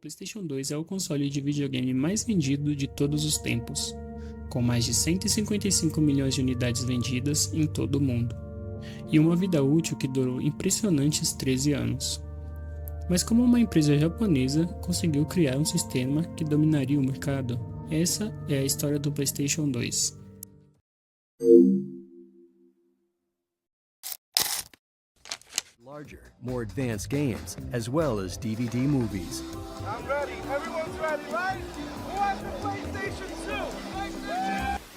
PlayStation 2 é o console de videogame mais vendido de todos os tempos, com mais de 155 milhões de unidades vendidas em todo o mundo, e uma vida útil que durou impressionantes 13 anos. Mas como uma empresa japonesa conseguiu criar um sistema que dominaria o mercado? Essa é a história do PlayStation 2. Larger, more advanced games, as well as DVD movies. I'm ready. Everyone's ready, right? Who has the PlayStation 2?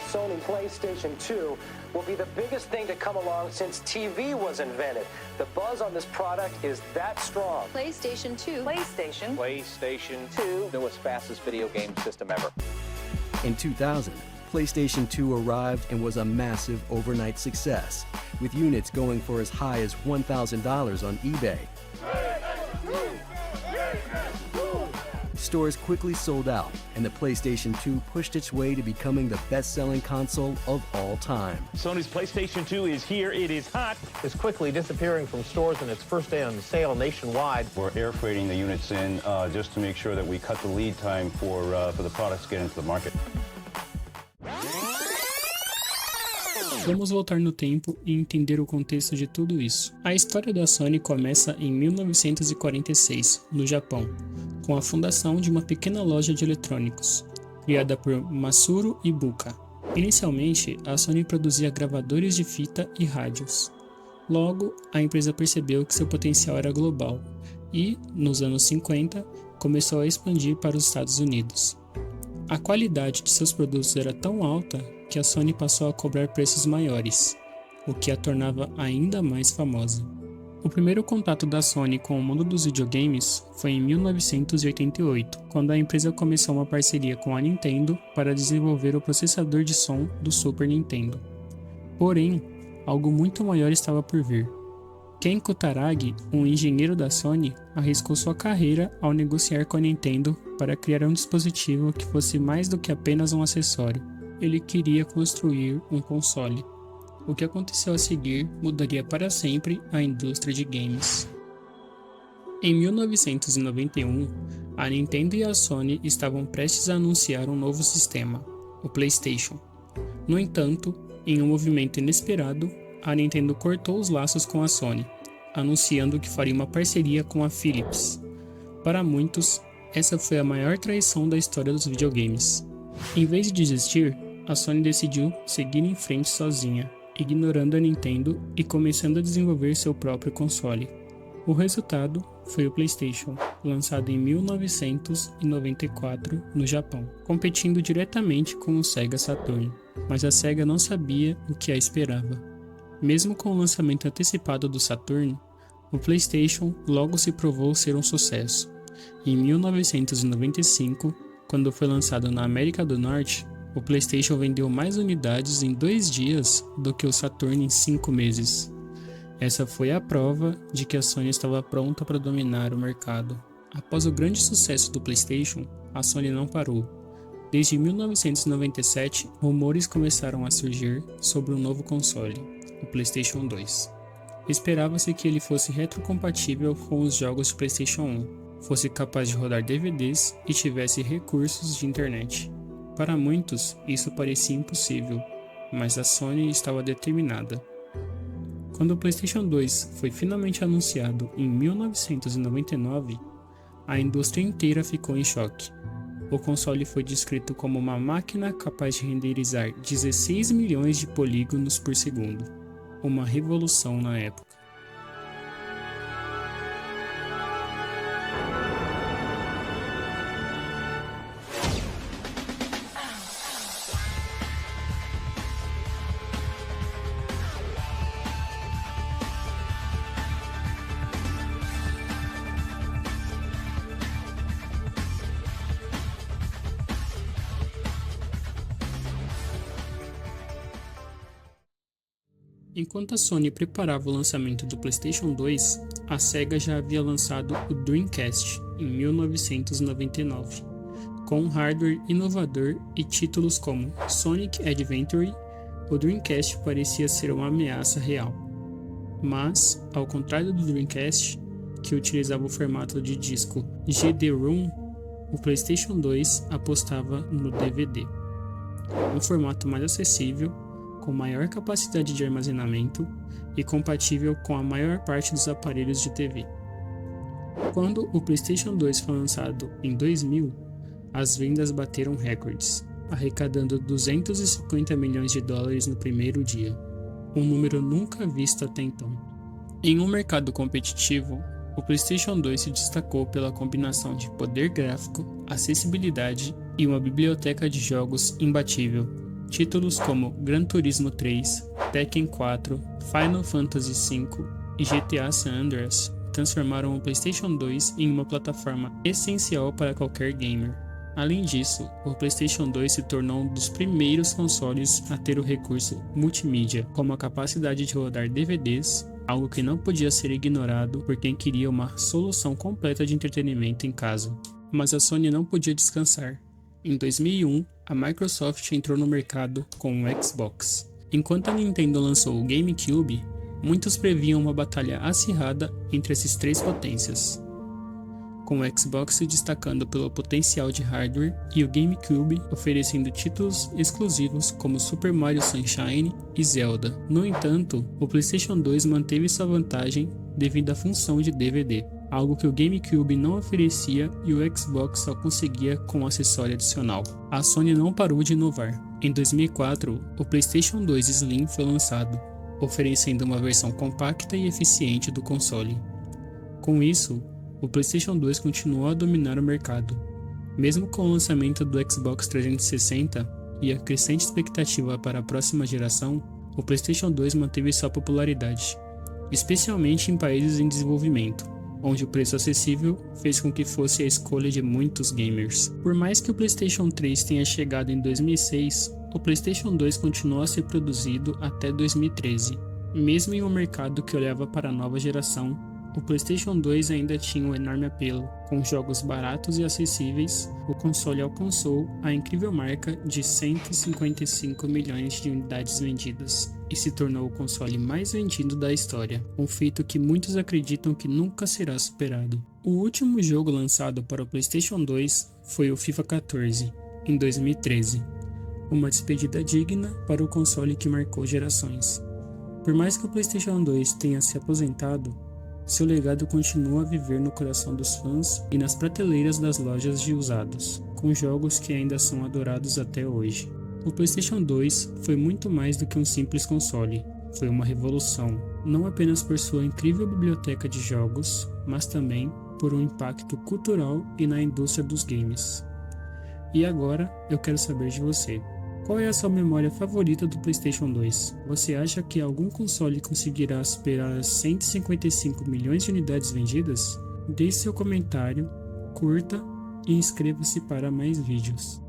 Sony PlayStation 2 will be the biggest thing to come along since TV was invented. The buzz on this product is that strong. PlayStation 2. PlayStation 2, newest, fastest video game system ever. In 2000, PlayStation 2 arrived and was a massive overnight success, with units going for as high as $1,000 on eBay. Stores quickly sold out, and the PlayStation 2 pushed its way to becoming the best-selling console of all time. Sony's PlayStation 2 is here. It is hot. Is quickly disappearing from stores in its first day on sale nationwide. We're air freighting the units in just to make sure that we cut the lead time for the products to get into the market. Vamos voltar no tempo e entender o contexto de tudo isso. A história da Sony começa em 1946, no Japão, com a fundação de uma pequena loja de eletrônicos, criada por Masaru Ibuka. Inicialmente, a Sony produzia gravadores de fita e rádios. Logo, a empresa percebeu que seu potencial era global e, nos anos 50, começou a expandir para os Estados Unidos. A qualidade de seus produtos era tão alta que a Sony passou a cobrar preços maiores, o que a tornava ainda mais famosa. O primeiro contato da Sony com o mundo dos videogames foi em 1988, quando a empresa começou uma parceria com a Nintendo para desenvolver o processador de som do Super Nintendo. Porém, algo muito maior estava por vir. Ken Kutaragi, um engenheiro da Sony, arriscou sua carreira ao negociar com a Nintendo para criar um dispositivo que fosse mais do que apenas um acessório. Ele queria construir um console. O que aconteceu a seguir mudaria para sempre a indústria de games. Em 1991, a Nintendo e a Sony estavam prestes a anunciar um novo sistema, o PlayStation. No entanto, em um movimento inesperado, a Nintendo cortou os laços com a Sony, anunciando que faria uma parceria com a Philips. Para muitos, essa foi a maior traição da história dos videogames. Em vez de desistir, a Sony decidiu seguir em frente sozinha, ignorando a Nintendo e começando a desenvolver seu próprio console. O resultado foi o PlayStation, lançado em 1994 no Japão, competindo diretamente com o Sega Saturn, mas a Sega não sabia o que a esperava. Mesmo com o lançamento antecipado do Saturn, o PlayStation logo se provou ser um sucesso. Em 1995, quando foi lançado na América do Norte, o PlayStation vendeu mais unidades em 2 dias do que o Saturn em 5 meses. Essa foi a prova de que a Sony estava pronta para dominar o mercado. Após o grande sucesso do PlayStation, a Sony não parou. Desde 1997, rumores começaram a surgir sobre um novo console, o PlayStation 2. Esperava-se que ele fosse retrocompatível com os jogos de PlayStation 1, fosse capaz de rodar DVDs e tivesse recursos de internet. Para muitos, isso parecia impossível, mas a Sony estava determinada. Quando o PlayStation 2 foi finalmente anunciado em 1999, a indústria inteira ficou em choque. O console foi descrito como uma máquina capaz de renderizar 16 milhões de polígonos por segundo, uma revolução na época. Enquanto a Sony preparava o lançamento do PlayStation 2, a Sega já havia lançado o Dreamcast em 1999, com um hardware inovador e títulos como Sonic Adventure. O Dreamcast parecia ser uma ameaça real. Mas, ao contrário do Dreamcast, que utilizava o formato de disco GD-ROM, o PlayStation 2 apostava no DVD, um formato mais acessível, com maior capacidade de armazenamento e compatível com a maior parte dos aparelhos de TV. Quando o PlayStation 2 foi lançado em 2000, as vendas bateram recordes, arrecadando 250 milhões de dólares no primeiro dia, um número nunca visto até então. Em um mercado competitivo, o PlayStation 2 se destacou pela combinação de poder gráfico, acessibilidade e uma biblioteca de jogos imbatível. Títulos como Gran Turismo 3, Tekken 4, Final Fantasy V e GTA San Andreas transformaram o PlayStation 2 em uma plataforma essencial para qualquer gamer. Além disso, o PlayStation 2 se tornou um dos primeiros consoles a ter o recurso multimídia, como a capacidade de rodar DVDs, algo que não podia ser ignorado por quem queria uma solução completa de entretenimento em casa. Mas a Sony não podia descansar. Em 2001, a Microsoft entrou no mercado com o Xbox. Enquanto a Nintendo lançou o GameCube, muitos previam uma batalha acirrada entre essas três potências, com o Xbox se destacando pelo potencial de hardware e o GameCube oferecendo títulos exclusivos como Super Mario Sunshine e Zelda. No entanto, o PlayStation 2 manteve sua vantagem devido à função de DVD, algo que o GameCube não oferecia e o Xbox só conseguia com um acessório adicional. A Sony não parou de inovar. Em 2004, o PlayStation 2 Slim foi lançado, oferecendo uma versão compacta e eficiente do console. Com isso, o PlayStation 2 continuou a dominar o mercado. Mesmo com o lançamento do Xbox 360 e a crescente expectativa para a próxima geração, o PlayStation 2 manteve sua popularidade, especialmente em países em desenvolvimento, onde o preço acessível fez com que fosse a escolha de muitos gamers. Por mais que o PlayStation 3 tenha chegado em 2006, o PlayStation 2 continuou a ser produzido até 2013. Mesmo em um mercado que olhava para a nova geração, o PlayStation 2 ainda tinha um enorme apelo. Com jogos baratos e acessíveis, o console alcançou a incrível marca de 155 milhões de unidades vendidas e se tornou o console mais vendido da história, um feito que muitos acreditam que nunca será superado. O último jogo lançado para o PlayStation 2 foi o FIFA 14, em 2013, uma despedida digna para o console que marcou gerações. Por mais que o PlayStation 2 tenha se aposentado, seu legado continua a viver no coração dos fãs e nas prateleiras das lojas de usados, com jogos que ainda são adorados até hoje. O PlayStation 2 foi muito mais do que um simples console, foi uma revolução, não apenas por sua incrível biblioteca de jogos, mas também por um impacto cultural e na indústria dos games. E agora eu quero saber de você. Qual é a sua memória favorita do PlayStation 2? Você acha que algum console conseguirá superar as 155 milhões de unidades vendidas? Deixe seu comentário, curta e inscreva-se para mais vídeos.